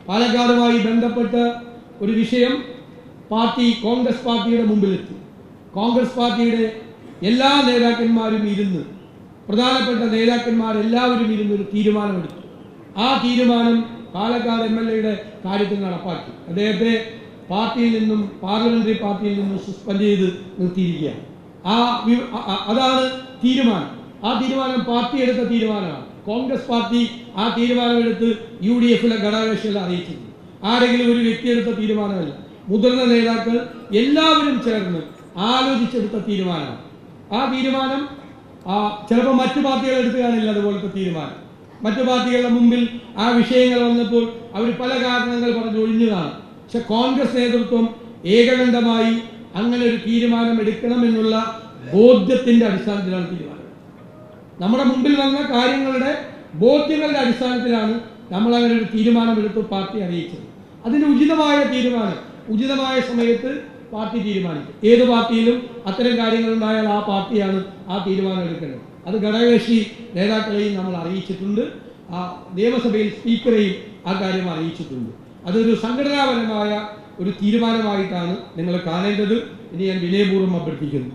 പാലക്കാടുമായി ബന്ധപ്പെട്ട ഒരു വിഷയം കോൺഗ്രസ് പാർട്ടിയുടെ മുമ്പിലെത്തി. കോൺഗ്രസ് പാർട്ടിയുടെ എല്ലാ നേതാക്കന്മാരും ഇരുന്ന്, പ്രധാനപ്പെട്ട നേതാക്കന്മാരെല്ലാവരും ഇരുന്ന് ഒരു തീരുമാനമെടുത്തു. ആ തീരുമാനം പാലക്കാട് MLA കാര്യത്തിൽ നടപ്പാക്കി. അദ്ദേഹത്തെ പാർട്ടിയിൽ നിന്നും, പാർലമെന്ററി പാർട്ടിയിൽ നിന്നും സസ്പെൻഡ് ചെയ്ത് നിർത്തിയിരിക്കുകയാണ്. അതാണ് തീരുമാനം. ആ തീരുമാനം പാർട്ടി എടുത്ത തീരുമാനമാണ്. കോൺഗ്രസ് പാർട്ടി ആ തീരുമാനമെടുത്ത് UDF-ലെ ഘടകകക്ഷികളെ അറിയിച്ചിട്ടുണ്ട്. ആരെങ്കിലും ഒരു വ്യക്തി എടുത്ത തീരുമാനമല്ല. മുതിർന്ന നേതാക്കൾ എല്ലാവരും ചേർന്ന് ആലോചിച്ചെടുത്ത തീരുമാനമാണ്. ആ തീരുമാനം ചിലപ്പോൾ മറ്റു പാർട്ടികൾ എടുത്തു കാണില്ല. അതുപോലത്തെ തീരുമാനം മറ്റു പാർട്ടികളുടെ മുമ്പിൽ ആ വിഷയങ്ങൾ വന്നപ്പോൾ അവർ പല കാരണങ്ങൾ പറഞ്ഞ് ഒഴിഞ്ഞതാണ്. പക്ഷെ കോൺഗ്രസ് നേതൃത്വം ഏകകണ്ഠമായി അങ്ങനെ ഒരു തീരുമാനം എടുക്കണമെന്നുള്ള ബോധ്യത്തിന്റെ അടിസ്ഥാനത്തിലാണ് തീരുമാനം. നമ്മുടെ മുമ്പിൽ വന്ന കാര്യങ്ങളുടെ ബോധ്യങ്ങളുടെ അടിസ്ഥാനത്തിലാണ് നമ്മൾ അങ്ങനെ ഒരു തീരുമാനമെടുത്ത് പാർട്ടി അറിയിച്ചത്. അതിന് ഉചിതമായ തീരുമാനം ഉചിതമായ സമയത്ത് പാർട്ടി തീരുമാനിക്കും. ഏത് പാർട്ടിയിലും അത്തരം കാര്യങ്ങളുണ്ടായാൽ ആ പാർട്ടിയാണ് ആ തീരുമാനം എടുക്കേണ്ടത്. അത് ഘടകകക്ഷി നേതാക്കളെയും നമ്മൾ അറിയിച്ചിട്ടുണ്ട്. നിയമസഭയിൽ സ്പീക്കറെയും ആ കാര്യം അറിയിച്ചിട്ടുണ്ട്. അതൊരു സംഘടനാപരമായ ഒരു തീരുമാനമായിട്ടാണ് നിങ്ങൾ കാണേണ്ടത്. ഇനി ഞാൻ വിനയപൂർവ്വം അഭ്യർത്ഥിക്കുന്നു.